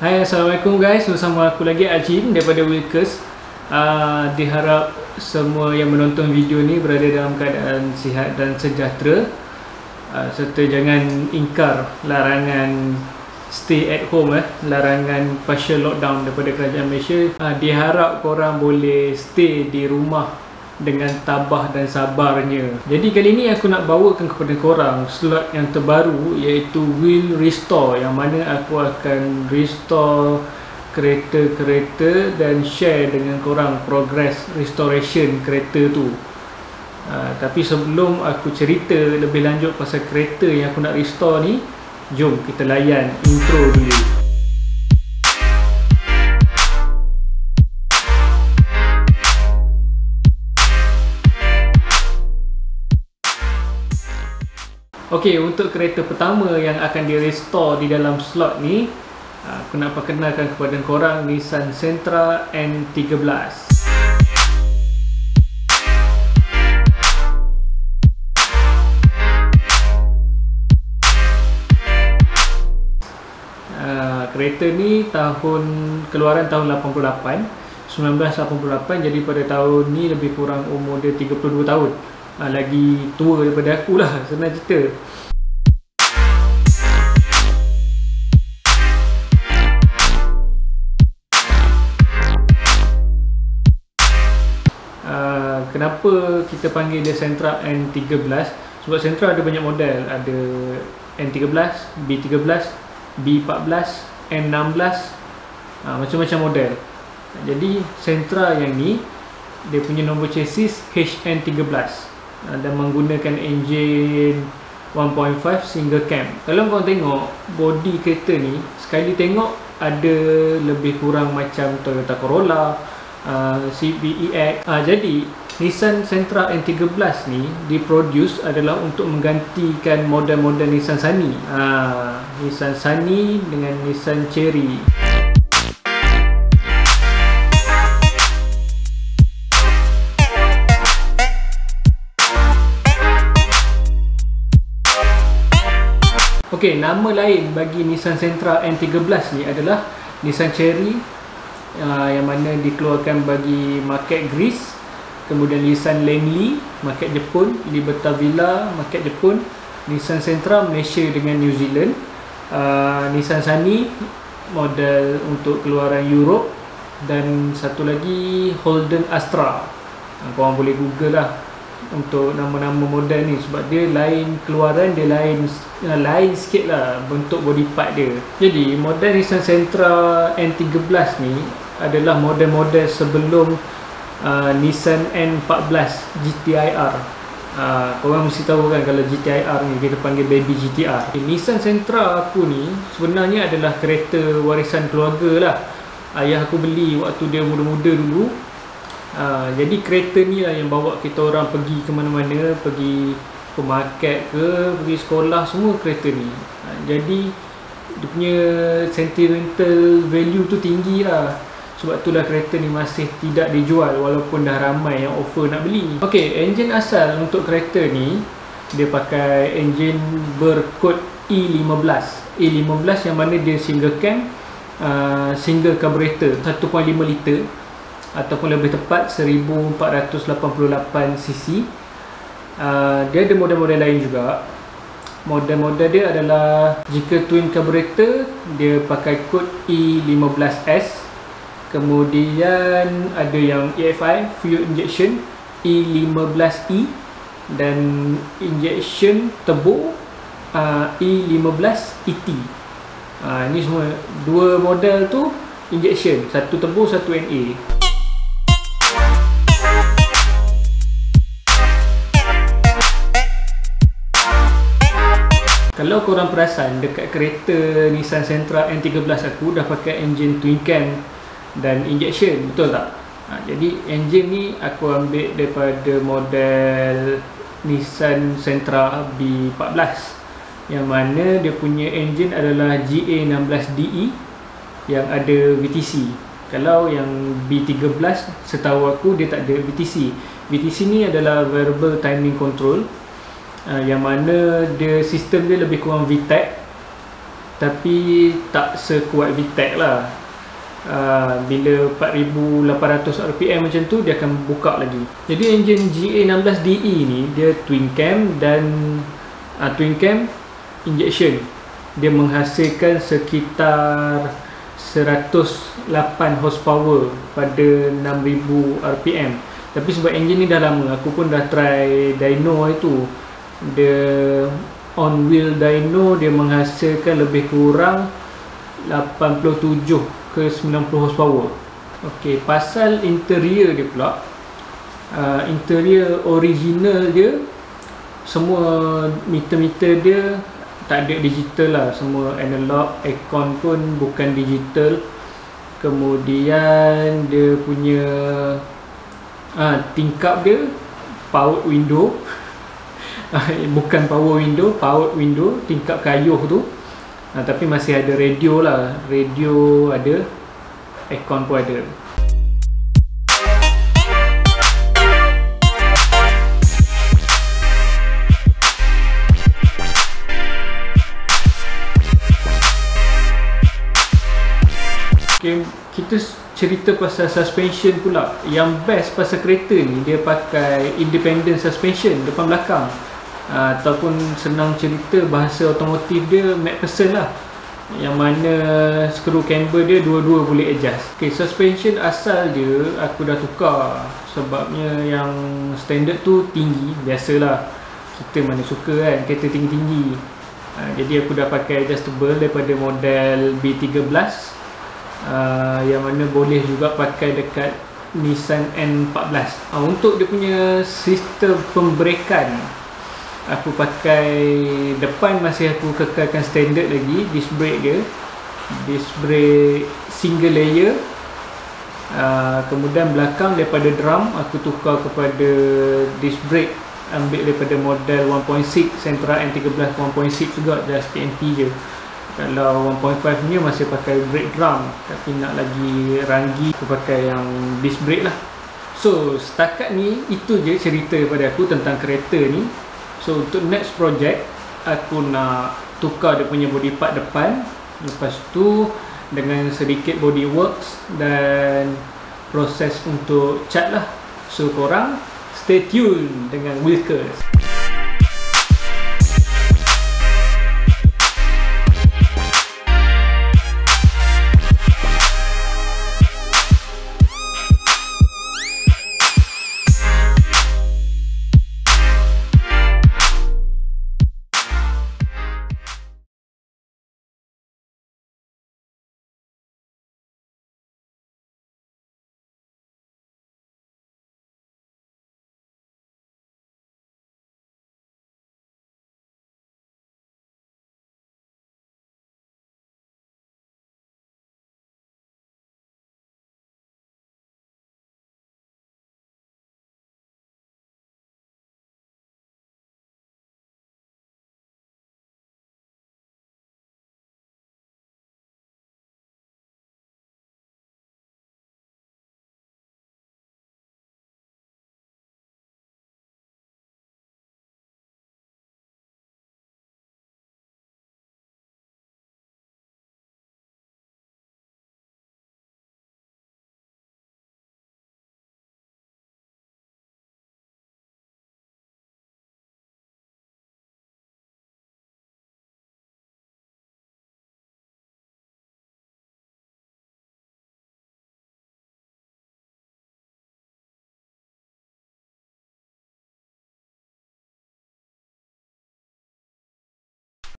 Hai, Assalamualaikum guys. Bersama aku lagi Ajin daripada Wilkers. Diharap semua yang menonton video ni berada dalam keadaan sihat dan sejahtera, serta jangan ingkar larangan stay at home, larangan partial lockdown daripada kerajaan Malaysia. Diharap korang boleh stay di rumah dengan tabah dan sabarnya. Jadi kali ni aku nak bawakan kepada korang slot yang terbaru, iaitu Wheel Restore, yang mana aku akan restore kereta-kereta dan share dengan korang progress restoration kereta tu. Tapi sebelum aku cerita lebih lanjut pasal kereta yang aku nak restore ni, jom kita layan intro dulu. Okey, untuk kereta pertama yang akan di restore di dalam slot ni, aku nak perkenalkan kepada korang Nissan Sentra N13. Kereta ni keluaran tahun 1988, jadi pada tahun ni lebih kurang umur dia 32 tahun. Lagi tua daripada aku lah, senang cerita. Kenapa kita panggil dia Sentra N13? Sebab Sentra ada banyak model. Ada N13, B13, B14, N16, macam-macam model. Jadi Sentra yang ni, dia punya nombor chassis HN13 dan menggunakan enjin 1.5 single cam. Kalau korang tengok body kereta ni, sekali tengok ada lebih kurang macam Toyota Corolla, CVEX. Jadi Nissan Sentra N13 ni diproduce adalah untuk menggantikan model-model Nissan Sunny. Nissan Sunny dengan Nissan Cherry. Okey, nama lain bagi Nissan Sentra N13 ni adalah Nissan Cherry, yang mana dikeluarkan bagi market Greece. Kemudian Nissan Langley, market Jepun. Liberta Villa, market Jepun. Nissan Sentra, Malaysia dengan New Zealand. Nissan Sunny, model untuk keluaran Europe. Dan satu lagi Holden Astra. Korang boleh google lah untuk nama-nama model ni, sebab dia lain keluaran, dia lain sikit lah bentuk body part dia. Jadi model Nissan Sentra N13 ni adalah model-model sebelum Nissan N14 GTIR. Korang mesti tahu kan, kalau GTIR ni kita panggil baby GTR. Nissan Sentra aku ni sebenarnya adalah kereta warisan keluarga lah. Ayah aku beli waktu dia muda-muda dulu. Jadi kereta ni lah yang bawa kita orang pergi ke mana-mana, pergi ke market ke, pergi sekolah, semua kereta ni. Jadi dia punya sentimental value tu tinggi lah. Sebab itulah kereta ni masih tidak dijual walaupun dah ramai yang offer nak beli. Okey, enjin asal untuk kereta ni, dia pakai enjin berkod E15. E15 yang mana dia single cam, single carburetor 1.5 liter, ataupun lebih tepat 1488cc. Dia ada model-model lain juga. Model-model dia adalah, jika twin carburetor dia pakai kod E15S. Kemudian ada yang EFI, fuel injection, E15E. Dan injection turbo, E15ET. Ini semua dua model tu injection, satu turbo, satu NA. Kalau korang perasan, dekat kereta Nissan Sentra N13 aku dah pakai enjin twin cam dan injection, betul tak? Jadi enjin ni aku ambil daripada model Nissan Sentra B14, yang mana dia punya enjin adalah GA16DE yang ada VTC. Kalau yang B13 setahu aku dia tak ada VTC. VTC ni adalah variable timing control, yang mana dia sistem dia lebih kurang VTEC. tapi tak sekuat VTEC lah. Bila 4800 rpm macam tu, dia akan buka lagi. Jadi enjin GA16DE ni dia twin cam dan twin cam injection. Dia menghasilkan sekitar 108 horsepower pada 6000 rpm. Tapi sebab enjin ni dah lama, aku pun dah try dyno itu. Dia on wheel dyno, dia menghasilkan lebih kurang 87 ke 90 horsepower. Okey, pasal interior dia pula, interior original dia, semua meter-meter dia tak ada digital lah, semua analog. Aircon pun bukan digital. Kemudian dia punya tingkap dia powered window. Bukan power window, powered window, tingkap kayuh tu. Tapi masih ada radio lah. Radio ada, aircon pun ada. Okay, kita cerita pasal suspension pula. Yang best pasal kereta ni, dia pakai independent suspension depan belakang. Ataupun senang cerita bahasa otomotif dia, McPherson lah, yang mana skru camber dia dua-dua boleh adjust. Okay, suspension asal dia aku dah tukar, sebabnya yang standard tu tinggi. Biasalah, kita mana suka kan kereta tinggi-tinggi. Jadi aku dah pakai adjustable daripada model B13, yang mana boleh juga pakai dekat Nissan N14. Untuk dia punya sistem pembrekan, aku pakai depan masih aku kekalkan standard lagi. Disc brake dia, disc brake single layer. Kemudian belakang daripada drum aku tukar kepada disc brake, ambil daripada model 1.6 Sentra N13 1.6 juga, just PNP je. Kalau 1.5 ni masih pakai brake drum, tapi nak lagi ranggi aku pakai yang disc brake lah. So setakat ni itu je cerita daripada aku tentang kereta ni. So untuk next project, aku nak tukar dia punya body part depan. Lepas tu dengan sedikit body works dan proses untuk cat lah. So korang stay tune dengan Wilkers.